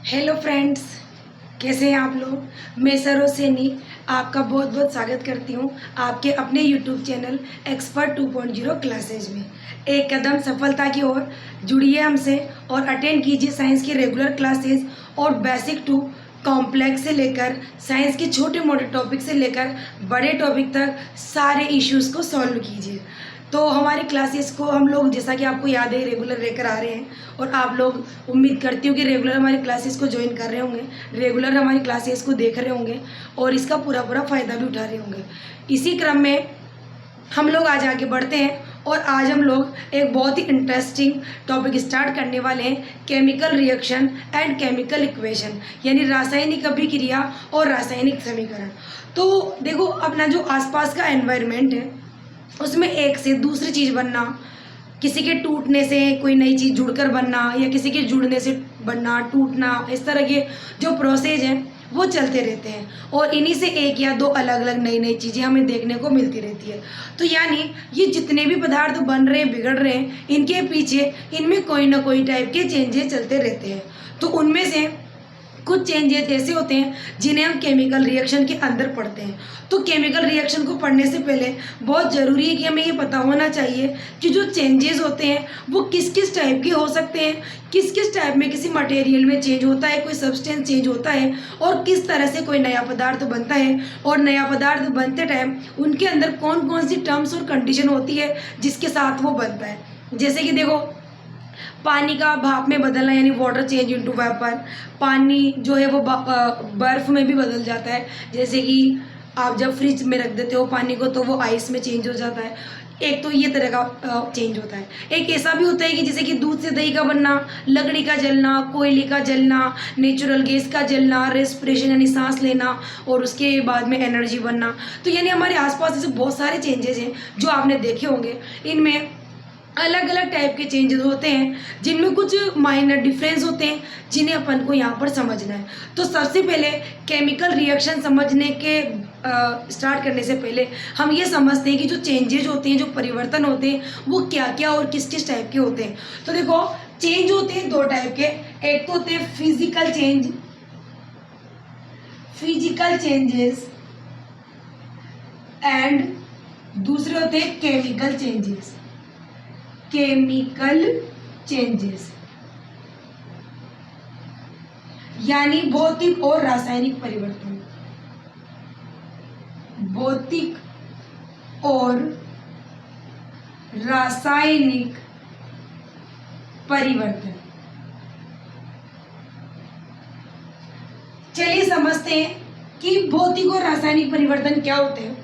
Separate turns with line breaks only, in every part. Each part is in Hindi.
हेलो फ्रेंड्स, कैसे हैं आप लोग। मैं सरोसेनी आपका बहुत बहुत स्वागत करती हूं आपके अपने यूट्यूब चैनल एक्सपर्ट 2.0 क्लासेज में। एक कदम सफलता की ओर जुड़िए हमसे और अटेंड कीजिए साइंस की रेगुलर क्लासेज और बेसिक टू कॉम्प्लेक्स से लेकर साइंस के छोटे मोटे टॉपिक से लेकर बड़े टॉपिक तक सारे इश्यूज़ को सॉल्व कीजिए। तो हमारी क्लासेस को हम लोग, जैसा कि आपको याद है, रेगुलर लेकर आ रहे हैं और आप लोग, उम्मीद करती हूँ कि रेगुलर हमारी क्लासेस को ज्वाइन कर रहे होंगे, रेगुलर हमारी क्लासेस को देख रहे होंगे और इसका पूरा फ़ायदा भी उठा रहे होंगे। इसी क्रम में हम लोग आज आगे बढ़ते हैं और आज हम लोग एक बहुत ही इंटरेस्टिंग टॉपिक स्टार्ट करने वाले हैं, chemical reaction and chemical equation, यानी रासायनिक अभिक्रिया और रासायनिक समीकरण। तो देखो, अपना जो आसपास का एनवायरनमेंट है उसमें एक से दूसरी चीज़ बनना, किसी के टूटने से कोई नई चीज़ जुड़कर बनना या किसी के जुड़ने से बनना, टूटना, इस तरह के जो प्रोसेस हैं वो चलते रहते हैं और इन्हीं से एक या दो अलग अलग नई नई चीज़ें हमें देखने को मिलती रहती है। तो यानी ये जितने भी पदार्थ बन रहे हैं, बिगड़ रहे हैं, इनके पीछे इनमें कोई ना कोई टाइप के चेंजेस चलते रहते हैं। तो उनमें से कुछ चेंजेस ऐसे होते हैं जिन्हें हम केमिकल रिएक्शन के अंदर पढ़ते हैं। तो केमिकल रिएक्शन को पढ़ने से पहले बहुत ज़रूरी है कि हमें ये पता होना चाहिए कि जो चेंजेस होते हैं वो किस किस टाइप के हो सकते हैं, किस किस टाइप में किसी मटेरियल में चेंज होता है, कोई सब्सटेंस चेंज होता है और किस तरह से कोई नया पदार्थ बनता है। और नया पदार्थ बनते टाइम उनके अंदर कौन कौन सी टर्म्स और कंडीशन होती है जिसके साथ वो बनता है। जैसे कि देखो, पानी का भाप में बदलना यानी वाटर चेंज इनटू वेपर। पानी जो है वो बर्फ़ में भी बदल जाता है। जैसे कि आप जब फ्रिज में रख देते हो पानी को तो वो आइस में चेंज हो जाता है। एक तो ये तरह का चेंज होता है। एक ऐसा भी होता है कि जैसे कि दूध से दही का बनना, लकड़ी का जलना, कोयले का जलना, नेचुरल गैस का जलना, रेस्पिरेशन यानी सांस लेना और उसके बाद में एनर्जी बनना। तो यानी हमारे आसपास ऐसे बहुत सारे चेंजेस हैं जो आपने देखे होंगे। इनमें अलग अलग टाइप के चेंजेस होते हैं जिनमें कुछ माइनर डिफरेंस होते हैं जिन्हें अपन को यहाँ पर समझना है। तो सबसे पहले केमिकल रिएक्शन समझने के स्टार्ट करने से पहले हम ये समझते हैं कि जो चेंजेस होते हैं, जो परिवर्तन होते हैं, वो क्या क्या और किस किस टाइप के होते हैं। तो देखो, चेंज होते हैं दो टाइप के। एक तो होते हैं physical change, physical changes, and दूसरे होते हैं केमिकल चेंजेस, केमिकल चेंजेस यानी भौतिक और रासायनिक परिवर्तन। भौतिक और रासायनिक परिवर्तन। चलिए समझते हैं कि भौतिक और रासायनिक परिवर्तन क्या होते हैं।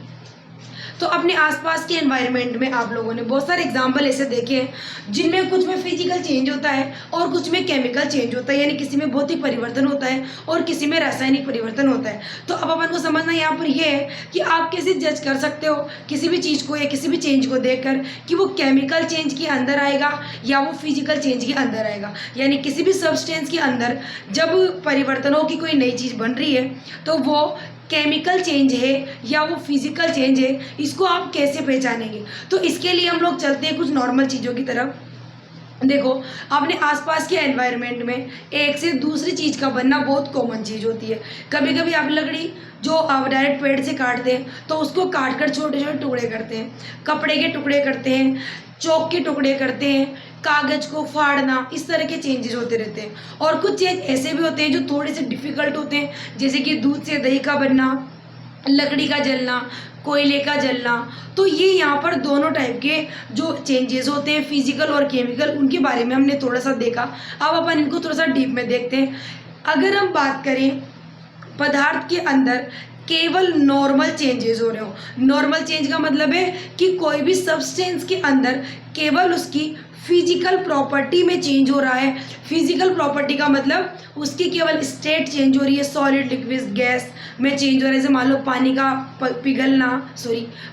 तो अपने आसपास के एनवायरनमेंट में आप लोगों ने बहुत सारे एग्जाम्पल ऐसे देखे हैं जिनमें कुछ में फिजिकल चेंज होता है और कुछ में केमिकल चेंज होता है, यानी किसी में भौतिक परिवर्तन होता है और किसी में रासायनिक परिवर्तन होता है। तो अब अपन को समझना यहाँ पर यह है कि आप कैसे जज कर सकते हो किसी भी चीज़ को या किसी भी चेंज को देखकर कि वो केमिकल चेंज के अंदर आएगा या वो फिजिकल चेंज के अंदर आएगा। यानी किसी भी सब्सटेंस के अंदर जब परिवर्तनों की कोई नई चीज़ बन रही है तो वो केमिकल चेंज है या वो फिजिकल चेंज है, इसको आप कैसे पहचानेंगे। तो इसके लिए हम लोग चलते हैं कुछ नॉर्मल चीज़ों की तरफ। देखो, अपने आसपास के एनवायरनमेंट में एक से दूसरी चीज़ का बनना बहुत कॉमन चीज़ होती है। कभी कभी आप लकड़ी जो आप डायरेक्ट पेड़ से काटते हैं तो उसको काट कर छोटे छोटे टुकड़े करते हैं, कपड़े के टुकड़े करते हैं, चौक के टुकड़े करते हैं, कागज को फाड़ना, इस तरह के चेंजेस होते रहते हैं। और कुछ चेंज ऐसे भी होते हैं जो थोड़े से डिफिकल्ट होते हैं, जैसे कि दूध से दही का बनना, लकड़ी का जलना, कोयले का जलना। तो ये यहाँ पर दोनों टाइप के जो चेंजेस होते हैं, फिजिकल और केमिकल, उनके बारे में हमने थोड़ा सा देखा। अब अपन इनको थोड़ा सा डीप में देखते हैं। अगर हम बात करें पदार्थ के अंदर केवल नॉर्मल चेंजेस हो रहे हो, नॉर्मल चेंज का मतलब है कि कोई भी सब्सटेंस के अंदर केवल उसकी फिजिकल प्रॉपर्टी में चेंज हो रहा है। फिजिकल प्रॉपर्टी का मतलब उसकी केवल स्टेट चेंज हो रही है, सॉलिड, लिक्विड, गैस में चेंज हो रहा है। जैसे मान लो पानी का पिघलना,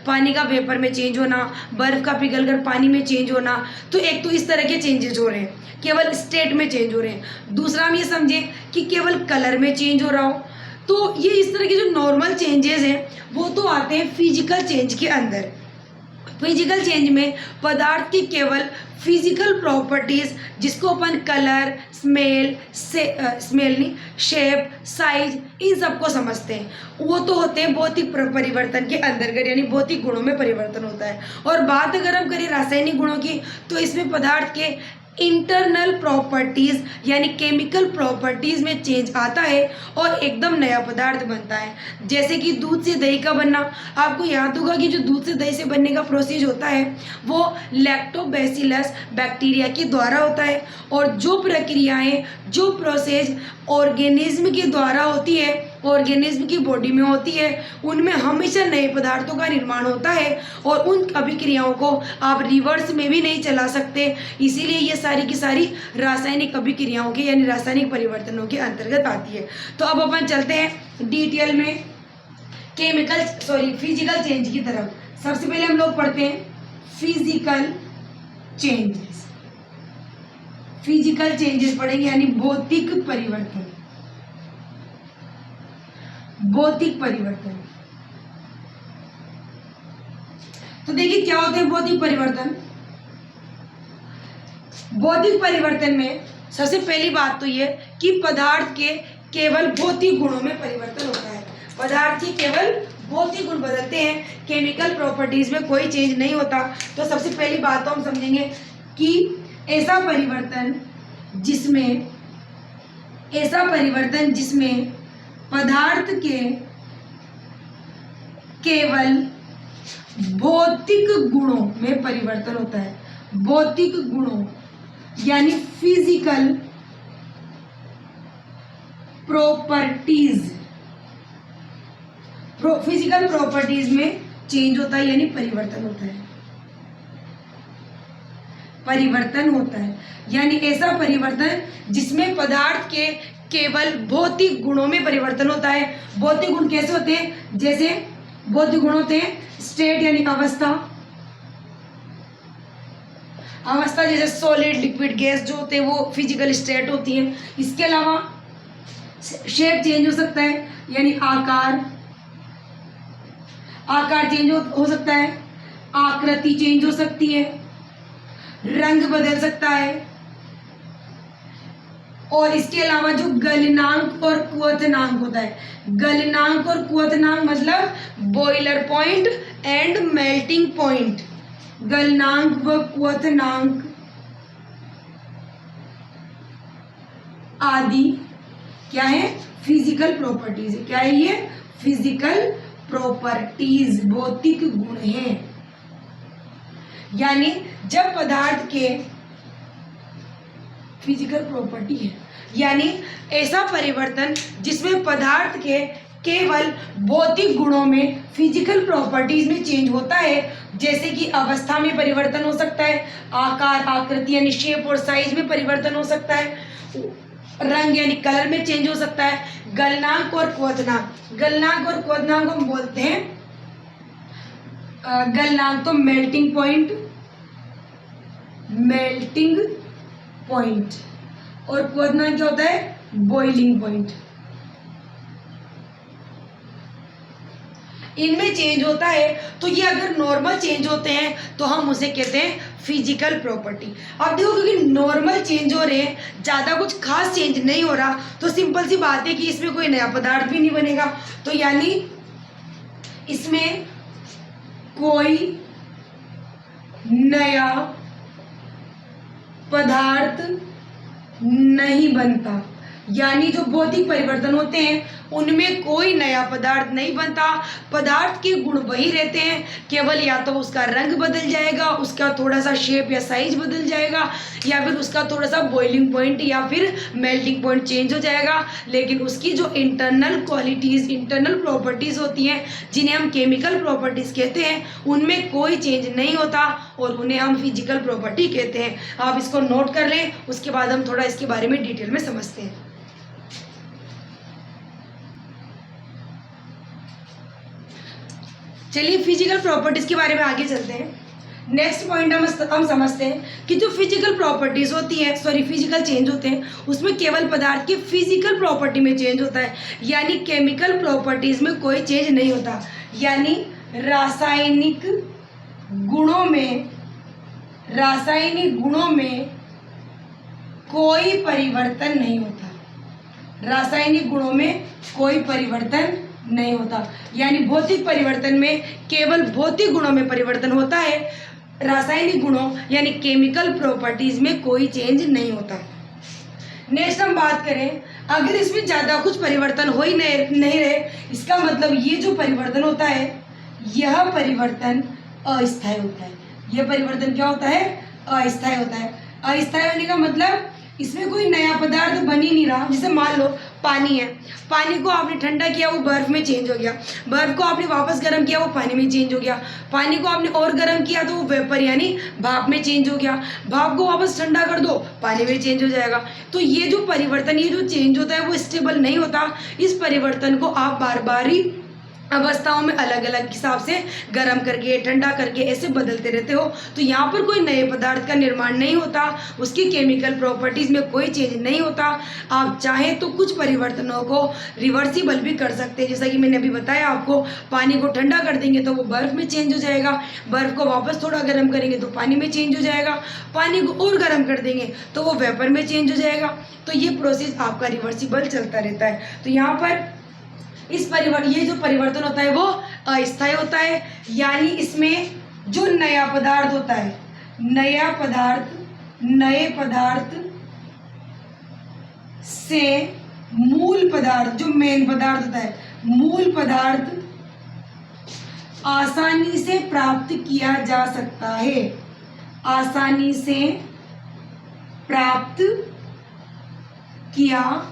पानी का वेपर में चेंज होना, बर्फ का पिघलकर पानी में चेंज होना। तो एक तो इस तरह के चेंजेस हो रहे हैं, केवल स्टेट में चेंज हो रहे हैं। दूसरा हम ये समझें कि केवल कलर में चेंज हो रहा हो। तो ये इस तरह के जो नॉर्मल चेंजेस हैं वो तो आते हैं फिजिकल चेंज के अंदर। फिजिकल चेंज में पदार्थ की केवल फिजिकल प्रॉपर्टीज जिसको अपन कलर, स्मेल नहीं, शेप, साइज, इन सबको समझते हैं, वो तो होते हैं भौतिक परिवर्तन के अंतर्गत, यानी भौतिक गुणों में परिवर्तन होता है। और बात अगर हम करें रासायनिक गुणों की, तो इसमें पदार्थ के इंटरनल प्रॉपर्टीज यानी केमिकल प्रॉपर्टीज में चेंज आता है और एकदम नया पदार्थ बनता है। जैसे कि दूध से दही का बनना, आपको याद होगा कि जो दूध से दही से बनने का प्रोसेस होता है वो लैक्टोबैसिलस बैक्टीरिया के द्वारा होता है, और जो प्रक्रियाएं, जो प्रोसेस ऑर्गेनिज्म के द्वारा होती है, ऑर्गेनिज्म की बॉडी में होती है, उनमें हमेशा नए पदार्थों का निर्माण होता है, और उन अभिक्रियाओं को आप रिवर्स में भी नहीं चला सकते। इसीलिए ये सारी की सारी रासायनिक अभिक्रियाओं के यानी रासायनिक परिवर्तनों के अंतर्गत आती है। तो अब अपन चलते हैं डिटेल में फिजिकल चेंज की तरफ। सबसे पहले हम लोग पढ़ते हैं फिजिकल चेंजेस। फिजिकल चेंजेस पढ़ेंगे यानी भौतिक परिवर्तन। भौतिक परिवर्तन, तो देखिए क्या होते हैं भौतिक परिवर्तन। भौतिक परिवर्तन में सबसे पहली बात तो ये कि पदार्थ के केवल भौतिक गुणों में परिवर्तन होता है। पदार्थ के केवल भौतिक गुण बदलते हैं, केमिकल प्रॉपर्टीज में कोई चेंज नहीं होता। तो सबसे पहली बात तो हम समझेंगे कि ऐसा परिवर्तन जिसमें पदार्थ के केवल भौतिक गुणों में परिवर्तन होता है। भौतिक गुणों यानी फिजिकल प्रॉपर्टीज में चेंज होता है, यानी परिवर्तन होता है। यानी ऐसा परिवर्तन जिसमें पदार्थ के केवल भौतिक गुणों में परिवर्तन होता है। भौतिक गुण कैसे होते हैं? जैसे भौतिक गुण होते हैं स्टेट यानी अवस्था जैसे सॉलिड, लिक्विड, गैस जो होते हैं वो फिजिकल स्टेट होती है। इसके अलावा शेप चेंज हो सकता है, यानी आकार चेंज हो सकता है, आकृति चेंज हो सकती है, रंग बदल सकता है, और इसके अलावा जो गलनांक और क्वथनांक होता है, गलनांक और क्वथनांक मतलब boiler point and melting point, गलनांक व क्वथनांक आदि क्या है? फिजिकल प्रॉपर्टीज है। क्या है ये? फिजिकल प्रॉपर्टीज, भौतिक गुण हैं। यानी जब पदार्थ के फिजिकल प्रॉपर्टी है, यानी ऐसा परिवर्तन जिसमें पदार्थ के केवल भौतिक गुणों में फिजिकल प्रॉपर्टीज में चेंज होता है। जैसे कि अवस्था में परिवर्तन हो सकता है, आकार, आकृति यानी शेप और साइज में परिवर्तन हो सकता है, रंग यानी कलर में चेंज हो सकता है, गलनांक और क्वथनांक हम बोलते हैं, गलनांक तो मेल्टिंग पॉइंट, और क्वथनांक क्या होता है? Boiling point. इनमें चेंज होता है। तो ये अगर नॉर्मल चेंज होते हैं तो हम उसे कहते हैं फिजिकल प्रॉपर्टी। अब देखो क्योंकि नॉर्मल चेंज हो रहे हैं, ज़्यादा कुछ खास चेंज नहीं हो रहा, तो सिंपल सी बात है कि इसमें कोई नया पदार्थ भी नहीं बनेगा। तो यानी इसमें कोई नया पदार्थ नहीं बनता। यानी जो भौतिक परिवर्तन होते हैं उनमें कोई नया पदार्थ नहीं बनता, पदार्थ के गुण वही रहते हैं, केवल या तो उसका रंग बदल जाएगा, उसका थोड़ा सा शेप या साइज बदल जाएगा, या फिर उसका थोड़ा सा बॉइलिंग पॉइंट या फिर मेल्टिंग पॉइंट चेंज हो जाएगा। लेकिन उसकी जो इंटरनल क्वालिटीज़, इंटरनल प्रॉपर्टीज़ होती हैं जिन्हें हम केमिकल प्रॉपर्टीज़ कहते हैं, उनमें कोई चेंज नहीं होता और उन्हें हम फिजिकल प्रॉपर्टी कहते हैं। आप इसको नोट कर लें, उसके बाद हम थोड़ा इसके बारे में डिटेल में समझते हैं। चलिए फिजिकल प्रॉपर्टीज के बारे में आगे चलते हैं। नेक्स्ट पॉइंट हम समझते हैं कि जो फिजिकल प्रॉपर्टीज होती है, फिजिकल चेंज होते हैं, उसमें केवल पदार्थ की फिजिकल प्रॉपर्टी में चेंज होता है, यानी केमिकल प्रॉपर्टीज में कोई चेंज नहीं होता। यानी रासायनिक गुणों में रासायनिक गुणों में कोई परिवर्तन नहीं होता। रासायनिक गुणों में कोई परिवर्तन नहीं होता, यानी भौतिक परिवर्तन में केवल भौतिक गुणों में परिवर्तन होता है। रासायनिक गुणों यानी केमिकल प्रॉपर्टीज में कोई चेंज नहीं होता। नेक्स्ट हम बात करें, अगर इसमें ज़्यादा कुछ परिवर्तन हो ही नहीं रहे, इसका मतलब ये जो परिवर्तन होता है यह परिवर्तन अस्थायी होता है। यह परिवर्तन क्या होता है? अस्थायी होता है। अस्थायी होने का मतलब इसमें कोई नया पदार्थ बन ही नहीं रहा। जैसे मान लो पानी है, पानी को आपने ठंडा किया वो बर्फ में चेंज हो गया, बर्फ को आपने वापस गर्म किया वो पानी में चेंज हो गया, पानी को आपने और गर्म किया तो वो वेपर यानी भाप में चेंज हो गया, भाप को वापस ठंडा कर दो पानी में चेंज हो जाएगा। तो ये जो परिवर्तन, ये जो चेंज होता है वो स्टेबल नहीं होता। इस परिवर्तन को आप बार बार ही अवस्थाओं में अलग अलग हिसाब से गर्म करके ठंडा करके ऐसे बदलते रहते हो। तो यहाँ पर कोई नए पदार्थ का निर्माण नहीं होता, उसकी केमिकल प्रॉपर्टीज में कोई चेंज नहीं होता। आप चाहें तो कुछ परिवर्तनों को रिवर्सिबल भी कर सकते हैं, जैसा कि मैंने अभी बताया आपको। पानी को ठंडा कर देंगे तो वो बर्फ में चेंज हो जाएगा, बर्फ को वापस थोड़ा गर्म करेंगे तो पानी में चेंज हो जाएगा, पानी को और गर्म कर देंगे तो वो वेपर में चेंज हो जाएगा। तो ये प्रोसेस आपका रिवर्सिबल चलता रहता है। तो यहाँ पर ये जो परिवर्तन होता है वो अस्थायी होता है, यानी इसमें जो नया पदार्थ होता है, नए पदार्थ से मूल पदार्थ, जो मेन पदार्थ होता है, मूल पदार्थ आसानी से प्राप्त किया जा सकता है। आसानी से प्राप्त किया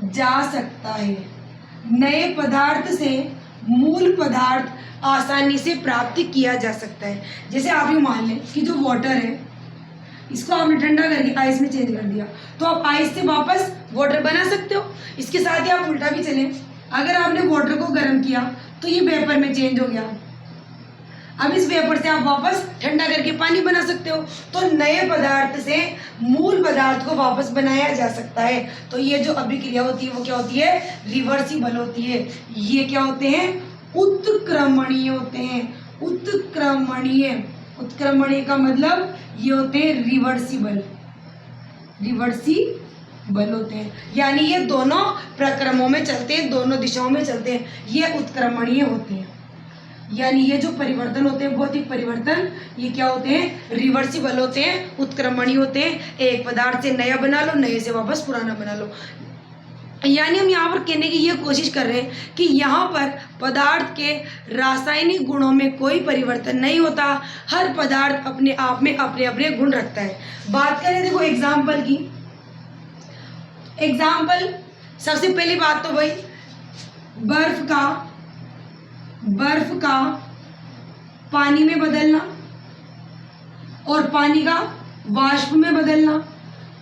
जा सकता है। नए पदार्थ से मूल पदार्थ आसानी से प्राप्त किया जा सकता है। जैसे आप ये मान लें कि जो वाटर है इसको आपने ठंडा करके आइस में चेंज कर दिया, तो आप आइस से वापस वाटर बना सकते हो। इसके साथ ही आप उल्टा भी चलें, अगर आपने वाटर को गर्म किया तो ये वेपर में चेंज हो गया, अब इस वेपर से आप वापस ठंडा करके पानी बना सकते हो। तो नए पदार्थ से मूल पदार्थ को वापस बनाया जा सकता है। तो ये जो अभिक्रिया होती है वो क्या होती है? रिवर्सिबल होती है। ये क्या होते हैं? उत्क्रमणीय होते हैं। उत्क्रमणीय का मतलब ये होते हैं रिवर्सिबल होते हैं, यानी ये दोनों प्रक्रमों में चलते हैं, दोनों दिशाओं में चलते हैं, ये उत्क्रमणीय होते हैं। यानी ये जो परिवर्तन होते हैं, भौतिक परिवर्तन, ये क्या होते हैं? रिवर्सिबल होते हैं, उत्क्रमणीय होते हैं। एक पदार्थ से नया बना लो, नए से वापस पुराना बना लो। यानी हम यहाँ पर कहने की ये कोशिश कर रहे हैं कि यहाँ पर पदार्थ के रासायनिक गुणों में कोई परिवर्तन नहीं होता। हर पदार्थ अपने आप में अपने अपने गुण रखता है। बात करें देखो एग्जाम्पल की, एग्जाम्पल सबसे पहली बात तो वही बर्फ का पानी में बदलना और पानी का वाष्प में बदलना,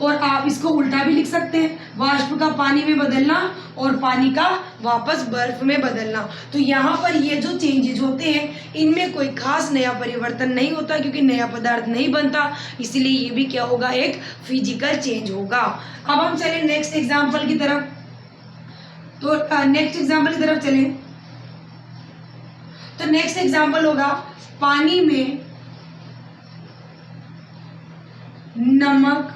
और आप इसको उल्टा भी लिख सकते हैं, वाष्प का पानी में बदलना और पानी का वापस बर्फ में बदलना। तो यहाँ पर ये जो चेंजेज होते हैं इनमें कोई खास नया परिवर्तन नहीं होता, क्योंकि नया पदार्थ नहीं बनता, इसलिए ये भी क्या होगा? एक फिजिकल चेंज होगा। अब हम चलें नेक्स्ट एग्जाम्पल की तरफ। तो नेक्स्ट एग्जाम्पल की तरफ चलें तो नेक्स्ट एग्जाम्पल होगा पानी में नमक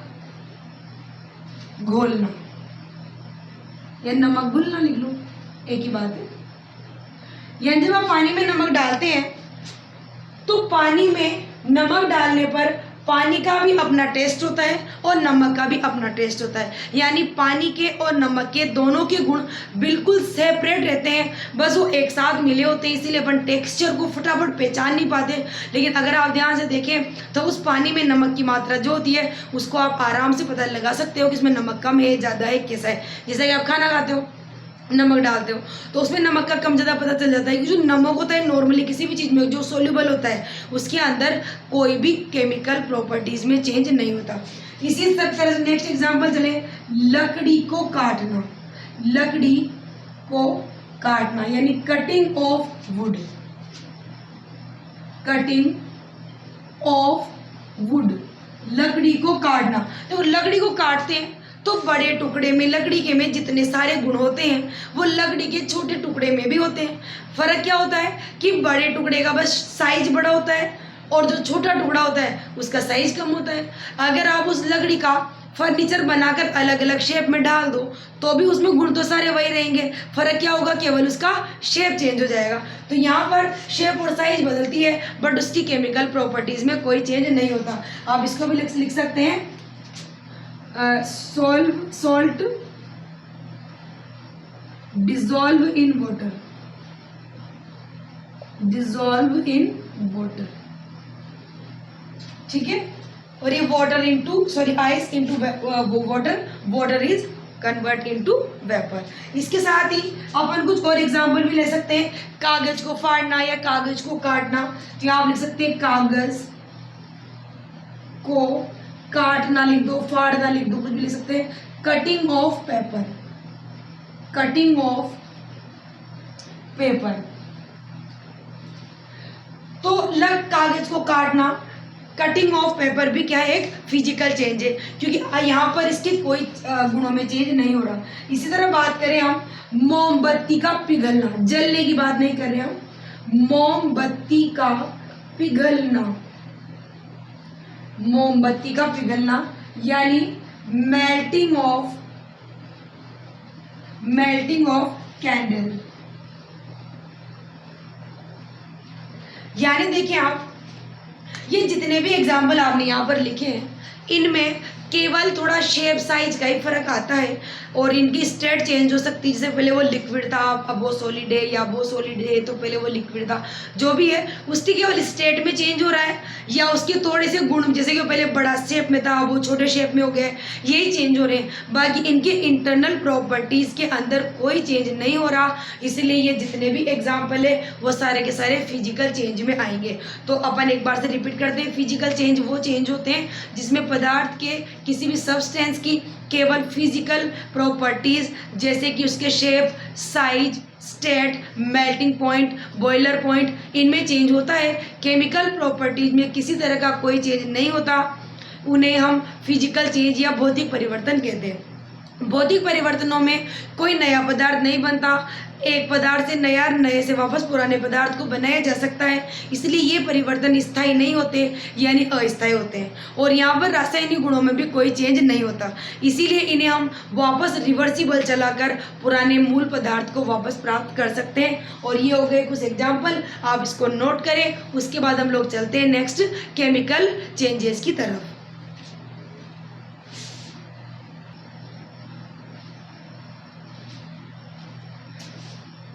घोलना या नमक घुलना, लिख लो, एक ही बात है। यानी जब आप पानी में नमक डालते हैं तो पानी में नमक डालने पर पानी का भी अपना टेस्ट होता है और नमक का भी अपना टेस्ट होता है। यानी पानी के और नमक के दोनों के गुण बिल्कुल सेपरेट रहते हैं, बस वो एक साथ मिले होते हैं, इसीलिए अपन टेक्सचर को फटाफट पहचान नहीं पाते। लेकिन अगर आप ध्यान से देखें तो उस पानी में नमक की मात्रा जो होती है उसको आप आराम से पता लगा सकते हो कि इसमें नमक कम है, ज़्यादा है, कैसा है। जैसे कि आप खाना खाते हो, नमक डालते हो तो उसमें नमक का कम ज़्यादा पता चल जाता है, क्योंकि जो नमक होता है नॉर्मली किसी भी चीज़ में जो सोल्यूबल होता है उसके अंदर कोई भी केमिकल प्रॉपर्टीज में चेंज नहीं होता। इसी तरह से नेक्स्ट एग्जांपल चले, लकड़ी को काटना यानी कटिंग ऑफ वुड, लकड़ी को काटना। तो लकड़ी को काटते हैं तो बड़े टुकड़े में लकड़ी के में जितने सारे गुण होते हैं वो लकड़ी के छोटे टुकड़े में भी होते हैं। फर्क क्या होता है कि बड़े टुकड़े का बस साइज बड़ा होता है और जो छोटा टुकड़ा होता है उसका साइज कम होता है। अगर आप उस लकड़ी का फर्नीचर बनाकर अलग अलग शेप में डाल दो तो भी उसमें गुण तो सारे वही रहेंगे, फर्क क्या होगा, केवल उसका शेप चेंज हो जाएगा। तो यहाँ पर शेप और साइज बदलती है बट उसकी केमिकल प्रॉपर्टीज में कोई चेंज नहीं होता। आप इसको भी लिख सकते हैं salt dissolve in water, dissolve in water, ठीक है। और ये water into ice into water, water is convert into vapour. इसके साथ ही अपन कुछ और एग्जांपल भी ले सकते हैं, कागज को फाड़ना या कागज को काटना। तो यहाँ आप लिख सकते हैं कागज को काटना लिख दो, फाड़ना लिख दो, कुछ भी लिख सकते हैं। Cutting of paper, cutting of paper. तो लग कागज को काटना, कटिंग ऑफ पेपर भी क्या है, एक फिजिकल चेंज है, क्योंकि यहाँ पर इसके कोई गुणों में चेंज नहीं हो रहा। इसी तरह बात करें हम मोमबत्ती का पिघलना, जलने की बात नहीं कर रहे हम, मोमबत्ती का पिघलना, मोमबत्ती का पिघलना यानी मेल्टिंग ऑफ कैंडल। यानी देखिए आप, ये जितने भी एग्जाम्पल आपने यहाँ पर लिखे हैं इनमें केवल थोड़ा शेप साइज का ही फर्क आता है और इनकी स्टेट चेंज हो सकती है। जैसे पहले वो लिक्विड था अब वो सॉलिड है, या वो सॉलिड है तो पहले वो लिक्विड था, जो भी है उसकी केवल स्टेट में चेंज हो रहा है, या उसके थोड़े से गुण, जैसे कि पहले बड़ा शेप में था वो छोटे शेप में हो गया, यही चेंज हो रहे हैं। बाकी इनके इंटरनल प्रॉपर्टीज के अंदर कोई चेंज नहीं हो रहा, इसलिए ये जितने भी एग्जाम्पल है वो सारे के सारे फिजिकल चेंज में आएंगे। तो अपन एक बार से रिपीट करते हैं, फिजिकल चेंज वो चेंज होते हैं जिसमें पदार्थ के किसी भी सब्सटेंस की केवल फिजिकल प्रॉपर्टीज जैसे कि उसके shape, size, state, melting point, boiler point, इनमें चेंज होता है। केमिकल प्रॉपर्टीज में किसी तरह का कोई चेंज नहीं होता, उन्हें हम फिजिकल चेंज या भौतिक परिवर्तन कहते हैं। भौतिक परिवर्तनों में कोई नया पदार्थ नहीं बनता, एक पदार्थ से नया, नए से वापस पुराने पदार्थ को बनाया जा सकता है, इसलिए ये परिवर्तन स्थायी नहीं होते यानी अस्थायी होते हैं। और यहाँ पर रासायनिक गुणों में भी कोई चेंज नहीं होता, इसीलिए इन्हें हम वापस रिवर्सिबल चलाकर पुराने मूल पदार्थ को वापस प्राप्त कर सकते हैं। और ये हो गए कुछ एग्जाम्पल, आप इसको नोट करें। उसके बाद हम लोग चलते हैं नेक्स्ट केमिकल चेंजेस की तरफ।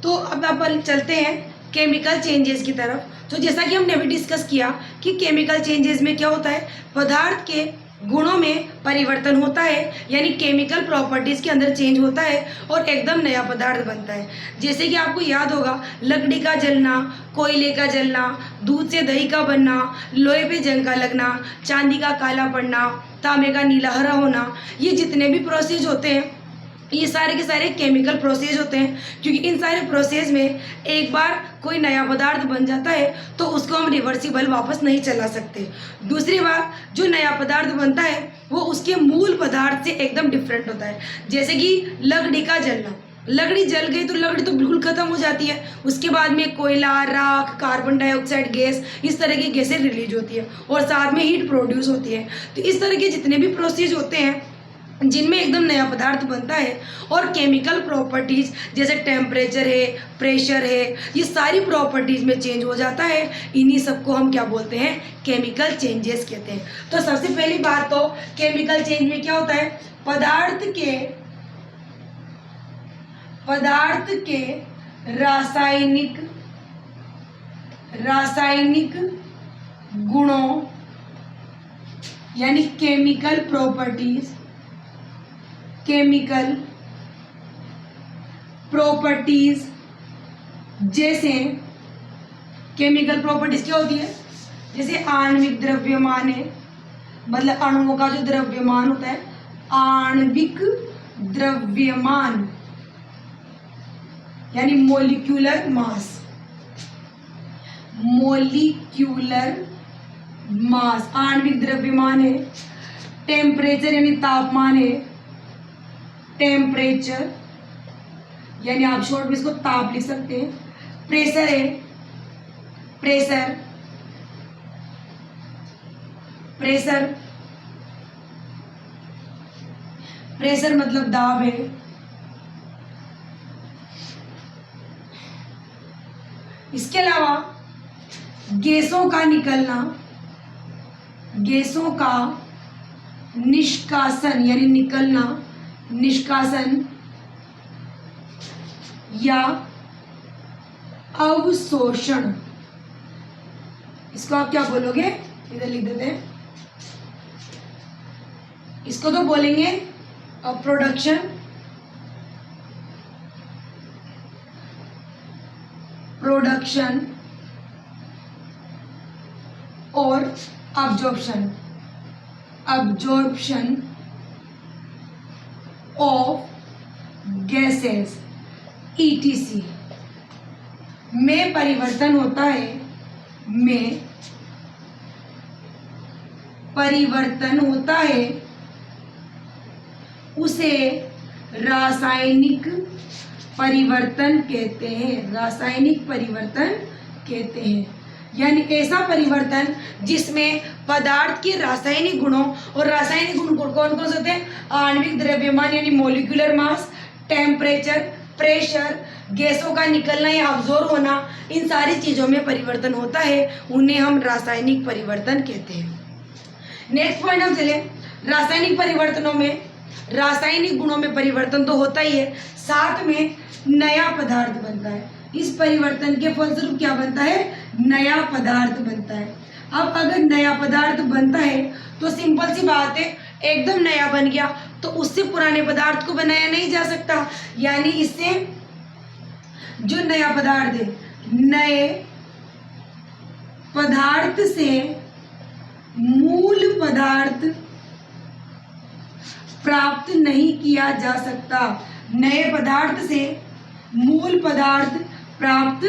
तो अब अपन चलते हैं केमिकल चेंजेस की तरफ। तो जैसा कि हमने अभी डिस्कस किया कि केमिकल चेंजेस में क्या होता है, पदार्थ के गुणों में परिवर्तन होता है, यानी केमिकल प्रॉपर्टीज के अंदर चेंज होता है और एकदम नया पदार्थ बनता है। जैसे कि आपको याद होगा, लकड़ी का जलना, कोयले का जलना, दूध से दही का बनना, लोहे पे जंग का लगना, चांदी का काला पड़ना, तांबे का नीला हरा होना, ये जितने भी प्रोसेस होते हैं ये सारे के सारे केमिकल प्रोसेस होते हैं, क्योंकि इन सारे प्रोसेस में एक बार कोई नया पदार्थ बन जाता है तो उसको हम रिवर्सिबल वापस नहीं चला सकते। दूसरी बार जो नया पदार्थ बनता है वो उसके मूल पदार्थ से एकदम डिफरेंट होता है। जैसे कि लकड़ी का जलना, लकड़ी जल गई तो लकड़ी तो बिल्कुल खत्म हो जाती है, उसके बाद में कोयला, राख, कार्बन डाइऑक्साइड गैस, इस तरह की गैसें रिलीज होती है और साथ में हीट प्रोड्यूस होती है। तो इस तरह के जितने भी प्रोसेस होते हैं जिनमें एकदम नया पदार्थ बनता है, और केमिकल प्रॉपर्टीज जैसे टेम्परेचर है, प्रेशर है, ये सारी प्रॉपर्टीज में चेंज हो जाता है, इन्हीं सबको हम क्या बोलते हैं, केमिकल चेंजेस कहते हैं। तो सबसे पहली बात तो केमिकल चेंज में क्या होता है, पदार्थ के रासायनिक गुणों यानी केमिकल प्रॉपर्टीज जैसे केमिकल प्रॉपर्टीज क्या होती है, जैसे आणविक द्रव्यमान है, मतलब अणुओं का जो द्रव्यमान होता है, आणविक द्रव्यमान यानी मोलिक्यूलर मास, आणविक द्रव्यमान है। टेम्परेचर यानी तापमान है, टेम्परेचर यानी आप शॉर्ट में इसको ताप लिख सकते हैं। प्रेशर है, प्रेशर प्रेशर, प्रेशर मतलब दाब है। इसके अलावा गैसों का निकलना, गैसों का निष्कासन यानी निकलना, निष्कासन या अवशोषण, इसको आप क्या बोलोगे, इधर लिख देते हैं, इसको तो बोलेंगे प्रोडक्शन, प्रोडक्शन और absorption, absorption of gases ETC में परिवर्तन होता है, में परिवर्तन होता है, उसे रासायनिक परिवर्तन कहते हैं, रासायनिक परिवर्तन कहते हैं। यानी ऐसा परिवर्तन जिसमें पदार्थ के रासायनिक गुणों, और रासायनिक गुण कौन कौन से होते हैं, आणविक द्रव्यमान यानी मोलिकुलर मास, टेम्परेचर, प्रेशर, गैसों का निकलना या अब्जॉर्ब होना, इन सारी चीजों में परिवर्तन होता है, उन्हें हम रासायनिक परिवर्तन कहते हैं। नेक्स्ट पॉइंट हम चले, रासायनिक परिवर्तनों में रासायनिक गुणों में परिवर्तन तो होता ही है, साथ में नया पदार्थ बनता है। इस परिवर्तन के फलस्वरूप क्या बनता है, नया पदार्थ बनता है। अब अगर नया पदार्थ बनता है तो सिंपल सी बात है, एकदम नया बन गया तो उससे पुराने पदार्थ को बनाया नहीं जा सकता, यानी इससे जो नया पदार्थ है, नए पदार्थ से मूल पदार्थ प्राप्त नहीं किया जा सकता, नए पदार्थ से मूल पदार्थ प्राप्त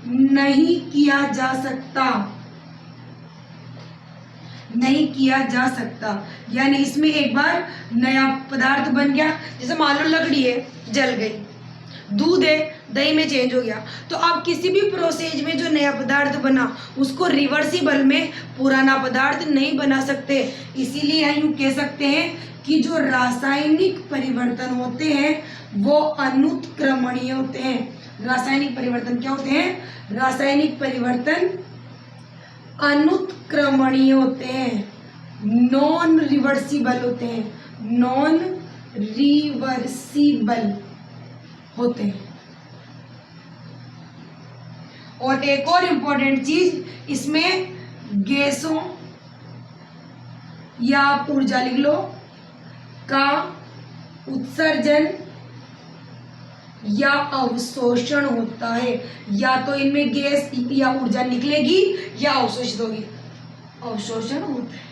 नहीं किया जा सकता, नहीं किया जा सकता। यानी इसमें एक बार नया पदार्थ बन गया, जैसे मान लो लकड़ी है जल गई, दूध है दही में चेंज हो गया, तो आप किसी भी प्रोसेस में जो नया पदार्थ बना उसको रिवर्सिबल में पुराना पदार्थ नहीं बना सकते। इसीलिए हम कह सकते हैं कि जो रासायनिक परिवर्तन होते हैं वो अनुत्क्रमणीय होते हैं। रासायनिक परिवर्तन क्या होते हैं, रासायनिक परिवर्तन अनुत्क्रमणीय होते हैं, नॉन रिवर्सिबल होते हैं, नॉन रिवर्सिबल होते हैं। और एक और इम्पोर्टेंट चीज, इसमें गैसों या आप ऊर्जा लिख लो का उत्सर्जन या अवशोषण होता है, या तो इनमें गैस या ऊर्जा निकलेगी या अवशोषित होगी, अवशोषण होता है,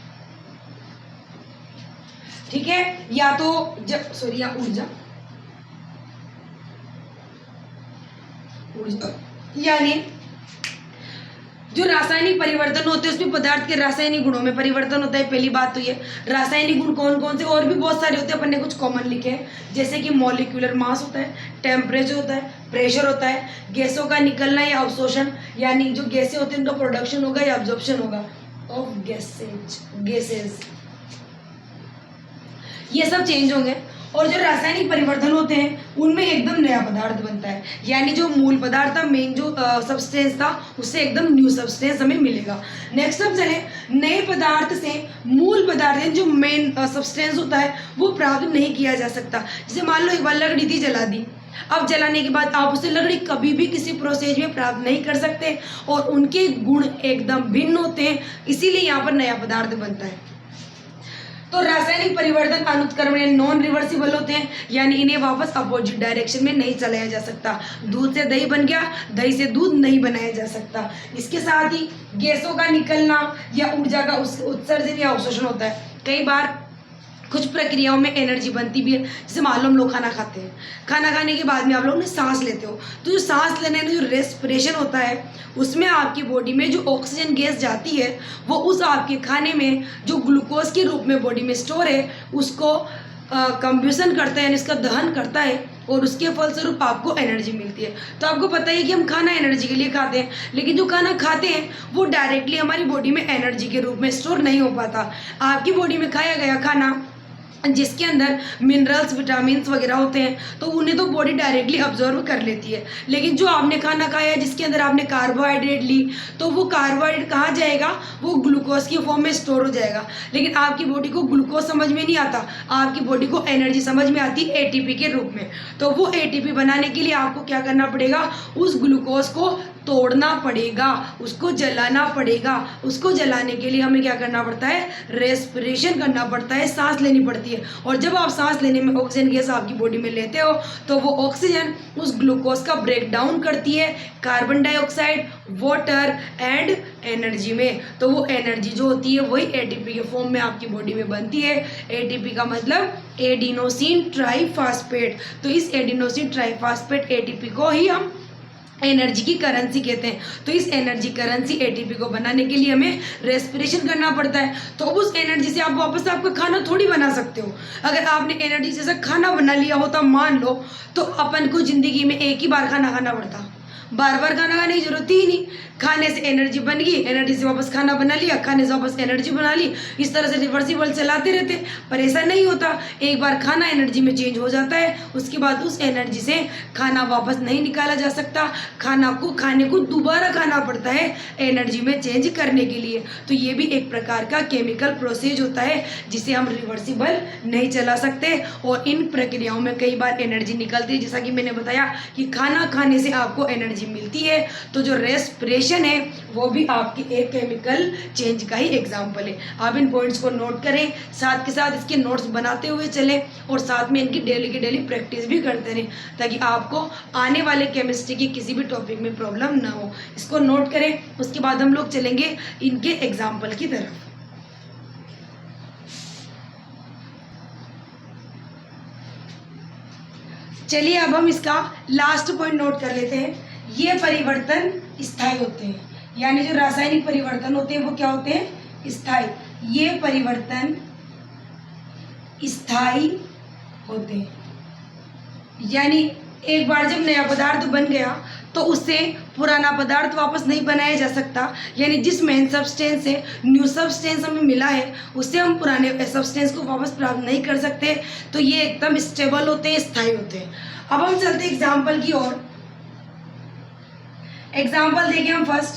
ठीक है, या तो या ऊर्जा, यानी जो रासायनिक परिवर्तन होते हैं उसमें पदार्थ के रासायनिक गुणों में परिवर्तन होता है। पहली बात तो ये, रासायनिक गुण कौन कौन से, और भी बहुत सारे होते हैं, अपन ने कुछ कॉमन लिखे हैं, जैसे कि मॉलिक्यूलर मास होता है, टेम्परेचर होता है, प्रेशर होता है, गैसों का निकलना या अवशोषण, यानी जो गैसें होती हैं उनका प्रोडक्शन होगा या अब्जॉर्प्शन होगा ऑफ गैसेज, ये सब चेंज होंगे। और जो रासायनिक परिवर्तन होते हैं उनमें एकदम नया पदार्थ बनता है, यानी जो मूल पदार्थ था, मेन जो सब्सटेंस था, उससे एकदम न्यू सब्सटेंस हमें मिलेगा। नेक्स्ट हम चले, नए पदार्थ से मूल पदार्थ जो मेन सब्सटेंस होता है वो प्राप्त नहीं किया जा सकता। जैसे मान लो एक बार लकड़ी थी, जला दी, अब जलाने के बाद आप उसे लकड़ी कभी भी किसी प्रोसेस में प्राप्त नहीं कर सकते, और उनके गुण एकदम भिन्न होते हैं, इसीलिए यहाँ पर नया पदार्थ बनता है। तो रासायनिक परिवर्तन अनुत्क्रमणीय नॉन रिवर्सिबल होते हैं, यानी इन्हें वापस अपोजिट डायरेक्शन में नहीं चलाया जा सकता। दूध से दही बन गया, दही से दूध नहीं बनाया जा सकता। इसके साथ ही गैसों का निकलना या ऊर्जा का उत्सर्जन या अवशोषण होता है। कई बार कुछ प्रक्रियाओं में एनर्जी बनती भी है, जैसे मान लो हम लोग खाना खाते हैं, खाना खाने के बाद में आप लोग सांस लेते हो, तो जो सांस लेने में जो रेस्पिरेशन होता है उसमें आपकी बॉडी में जो ऑक्सीजन गैस जाती है वो उस आपके खाने में जो ग्लूकोज के रूप में बॉडी में स्टोर है उसको कंब्यूशन करता है, यानी इसका दहन करता है, और उसके फलस्वरूप आपको एनर्जी मिलती है। तो आपको पता है कि हम खाना एनर्जी के लिए खाते हैं, लेकिन जो खाना खाते हैं वो डायरेक्टली हमारी बॉडी में एनर्जी के रूप में स्टोर नहीं हो पाता। आपकी बॉडी में खाया गया खाना जिसके अंदर मिनरल्स, विटामिन्स वगैरह होते हैं, तो उन्हें तो बॉडी डायरेक्टली अब्जॉर्व कर लेती है। लेकिन जो आपने खाना खाया है जिसके अंदर आपने कार्बोहाइड्रेट ली, तो वो कार्बोहाइड्रेट कहाँ जाएगा, वो ग्लूकोज की फॉर्म में स्टोर हो जाएगा। लेकिन आपकी बॉडी को ग्लूकोज समझ में नहीं आता, आपकी बॉडी को एनर्जी समझ में आती है एटीपी के रूप में। तो वो एटीपी बनाने के लिए आपको क्या करना पड़ेगा, उस ग्लूकोज को तोड़ना पड़ेगा, उसको जलाना पड़ेगा। उसको जलाने के लिए हमें क्या करना पड़ता है, रेस्पिरेशन करना पड़ता है, सांस लेनी पड़ती है। और जब आप सांस लेने में ऑक्सीजन गैस आपकी बॉडी में लेते हो, तो वो ऑक्सीजन उस ग्लूकोज का ब्रेक डाउन करती है carbon dioxide, water and energy में। तो वो एनर्जी जो होती है वही एटीपी के फॉर्म में आपकी बॉडी में बनती है। एटीपी का मतलब एडिनोसिन ट्राइफॉस्फेट। तो इस एडिनोसिन ट्राइफॉस्फेट एटीपी को ही हम एनर्जी की करेंसी कहते हैं। तो इस एनर्जी करेंसी एटीपी को बनाने के लिए हमें रेस्पिरेशन करना पड़ता है। तो उस एनर्जी से आप वापस आपका खाना थोड़ी बना सकते हो। अगर आपने एनर्जी से खाना बना लिया होता, मान लो, तो अपन को जिंदगी में एक ही बार खाना खाना पड़ता, बार बार खाना खाने की जरूरत ही नहीं। खाने से एनर्जी बन गई, एनर्जी से वापस खाना बना लिया, खाने से वापस एनर्जी बना ली, इस तरह से रिवर्सिबल चलाते रहते। पर ऐसा नहीं होता, एक बार खाना एनर्जी में चेंज हो जाता है, उसके बाद उस एनर्जी से खाना वापस नहीं निकाला जा सकता। खाने को दोबारा खाना पड़ता है एनर्जी में चेंज करने के लिए। तो ये भी एक प्रकार का केमिकल प्रोसेस होता है जिसे हम रिवर्सिबल नहीं चला सकते। और इन प्रक्रियाओं में कई बार एनर्जी निकलती है, जैसा कि मैंने बताया कि खाना खाने से आपको एनर्जी मिलती है। तो जो रेस्पिरेशन है वो भी आपकी एक केमिकल चेंज का ही एग्जाम्पल है। आप इन पॉइंट्स को नोट करें, साथ के साथ इसके नोट्स बनाते हुए चलें और साथ में इनकी डेली की डेली प्रैक्टिस भी करते रहें, ताकि आपको आने वाले केमिस्ट्री की किसी भी टॉपिक में प्रॉब्लम ना हो। इसको नोट करें, उसके बाद हम लोग चलेंगे इनके एग्जाम्पल की तरफ। चलिए अब हम इसका लास्ट पॉइंट नोट कर लेते हैं। ये परिवर्तन स्थायी होते हैं, यानी जो रासायनिक परिवर्तन होते हैं वो क्या होते हैं, स्थायी। ये परिवर्तन स्थायी होते हैं, यानी एक बार जब नया पदार्थ बन गया तो उससे पुराना पदार्थ वापस नहीं बनाया जा सकता। यानी जिस मेन सब्सटेंस से न्यू सब्सटेंस हमें मिला है उससे हम पुराने सब्सटेंस को वापस प्राप्त नहीं कर सकते। तो ये एकदम स्टेबल होते हैं, स्थायी होते हैं। अब हम चलते हैं एग्जाम्पल की ओर। एग्जाम्पल देखें हम फर्स्ट,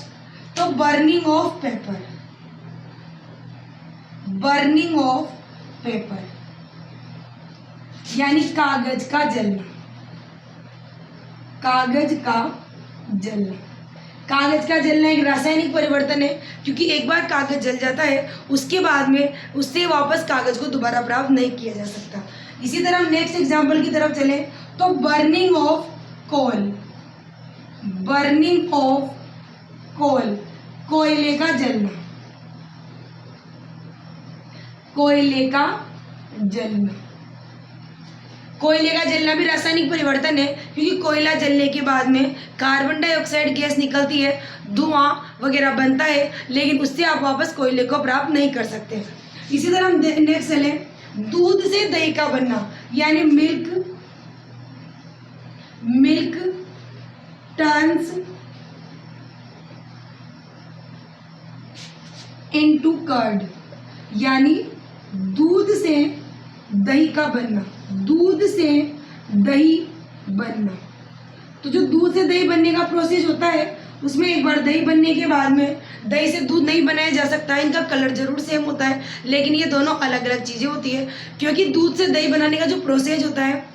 तो burning of paper. Burning of paper यानी कागज का जलना। कागज का जलना, कागज का जलना एक रासायनिक परिवर्तन है, क्योंकि एक बार कागज जल जाता है उसके बाद में उससे वापस कागज को दोबारा प्राप्त नहीं किया जा सकता। इसी तरह हम नेक्स्ट एग्जाम्पल की तरफ चले, तो burning of coal. Burning of coal, कोयले का जलना। कोयले का जलना, कोयले का जलना भी रासायनिक परिवर्तन है, क्योंकि कोयला जलने के बाद में कार्बन डाइऑक्साइड गैस निकलती है, धुआं वगैरह बनता है, लेकिन उससे आप वापस कोयले को प्राप्त नहीं कर सकते। इसी तरह हम नेक्स्ट चलें, दूध से दही का बनना, यानी मिल्क टर्न्स इनटू कर्ड, यानी दूध से दही का बनना। दूध से दही बनना, तो जो दूध से दही बनने का प्रोसेस होता है उसमें एक बार दही बनने के बाद में दही से दूध नहीं बनाया जा सकता है। इनका कलर जरूर सेम होता है, लेकिन ये दोनों अलग अलग चीज़ें होती है, क्योंकि दूध से दही बनाने का जो प्रोसेस होता है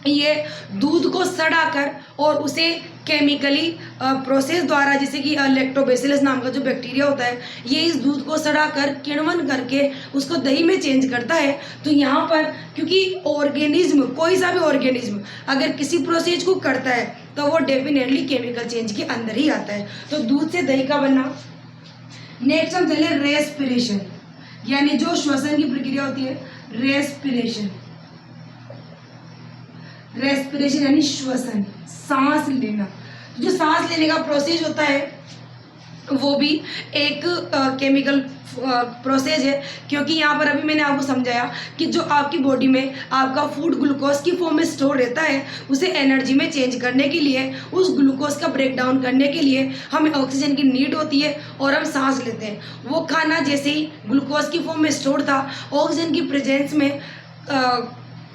ये दूध को सड़ाकर और उसे केमिकली प्रोसेस द्वारा, जैसे कि लैक्टोबैसिलस नाम का जो बैक्टीरिया होता है, ये इस दूध को सड़ाकर किण्वन करके उसको दही में चेंज करता है। तो यहाँ पर क्योंकि ऑर्गेनिज्म, कोई सा भी ऑर्गेनिज्म अगर किसी प्रोसेस को करता है तो वो डेफिनेटली केमिकल चेंज के अंदर ही आता है। तो दूध से दही का बनना। नेक्स्ट हम चले रेस्पिरेशन, यानी जो श्वसन की प्रक्रिया होती है, रेस्पिरेशन। रेस्पिरेशन यानी श्वसन, सांस लेना। जो सांस लेने का प्रोसेस होता है वो भी एक केमिकल प्रोसेस है, क्योंकि यहाँ पर अभी मैंने आपको समझाया कि जो आपकी बॉडी में आपका फूड ग्लूकोज की फॉर्म में स्टोर रहता है, उसे एनर्जी में चेंज करने के लिए, उस ग्लूकोज का ब्रेक डाउन करने के लिए हमें ऑक्सीजन की नीड होती है और हम सांस लेते हैं। वो खाना जैसे ही ग्लूकोज की फॉर्म में स्टोर था, ऑक्सीजन की प्रेजेंस में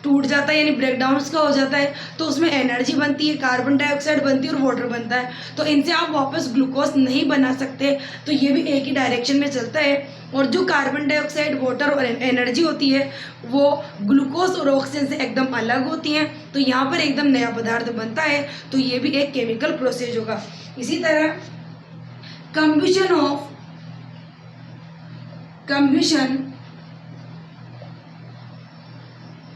टूट जाता है, यानी ब्रेक डाउन उसका हो जाता है, तो उसमें एनर्जी बनती है, कार्बन डाइऑक्साइड बनती है और वाटर बनता है। तो इनसे आप वापस ग्लूकोज नहीं बना सकते। तो ये भी एक ही डायरेक्शन में चलता है। और जो कार्बन डाइऑक्साइड, वाटर और एनर्जी होती है, वो ग्लूकोज और ऑक्सीजन से एकदम अलग होती हैं। तो यहाँ पर एकदम नया पदार्थ बनता है। तो ये भी एक केमिकल प्रोसेस होगा। इसी तरह कंबशन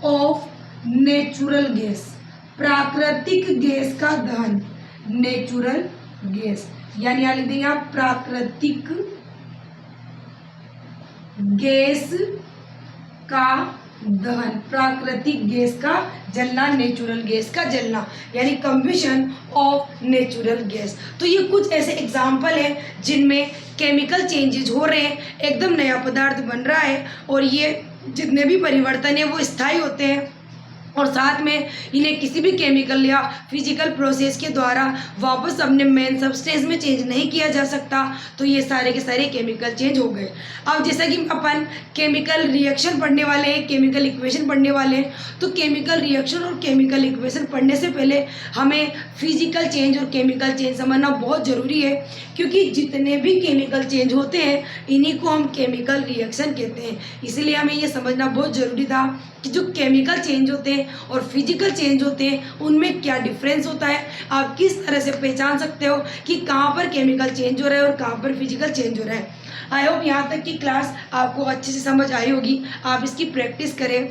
ऑफ नेचुरल गैस, प्राकृतिक गैस का दहन, नेचुरल गैस, यानी यहाँ लिख देंगे आप प्राकृतिक गैस का दहन, प्राकृतिक गैस का जलना, नेचुरल गैस का जलना, यानी कंबशन ऑफ नेचुरल गैस। तो ये कुछ ऐसे एग्जाम्पल हैं जिनमें केमिकल चेंजेज हो रहे हैं, एकदम नया पदार्थ बन रहा है, और ये जितने भी परिवर्तन है वो स्थायी होते हैं, और साथ में इन्हें किसी भी केमिकल या फिजिकल प्रोसेस के द्वारा वापस अपने मेन सब्सटेंस में चेंज नहीं किया जा सकता। तो ये सारे के सारे केमिकल चेंज हो गए। अब जैसा कि अपन केमिकल रिएक्शन पढ़ने वाले हैं, केमिकल इक्वेशन पढ़ने वाले हैं, तो केमिकल रिएक्शन और केमिकल इक्वेशन पढ़ने से पहले हमें फिजिकल चेंज और केमिकल चेंज समझना बहुत ज़रूरी है, क्योंकि जितने भी केमिकल चेंज होते हैं इन्हीं को हम केमिकल रिएक्शन कहते हैं। इसलिए हमें ये समझना बहुत ज़रूरी था कि जो केमिकल चेंज होते हैं और फिजिकल चेंज होते हैं उनमें क्या डिफरेंस होता है, आप किस तरह से पहचान सकते हो कि कहाँ पर केमिकल चेंज हो रहा है और कहाँ पर फिजिकल चेंज हो रहा है। आई होप यहाँ तक की क्लास आपको अच्छे से समझ आई होगी। आप इसकी प्रैक्टिस करें।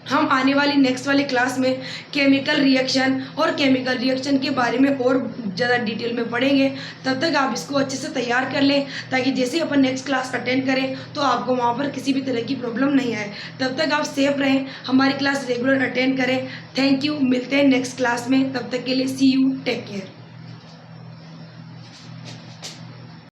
हम आने वाली नेक्स्ट वाली क्लास में केमिकल रिएक्शन और केमिकल रिएक्शन के बारे में और ज़्यादा डिटेल में पढ़ेंगे। तब तक आप इसको अच्छे से तैयार कर लें, ताकि जैसे अपन नेक्स्ट क्लास अटेंड करें तो आपको वहाँ पर किसी भी तरह की प्रॉब्लम नहीं आए। तब तक आप सेफ रहें, हमारी क्लास रेगुलर अटेंड करें। थैंक यू, मिलते हैं नेक्स्ट क्लास में। तब तक के लिए सी यू, टेक केयर।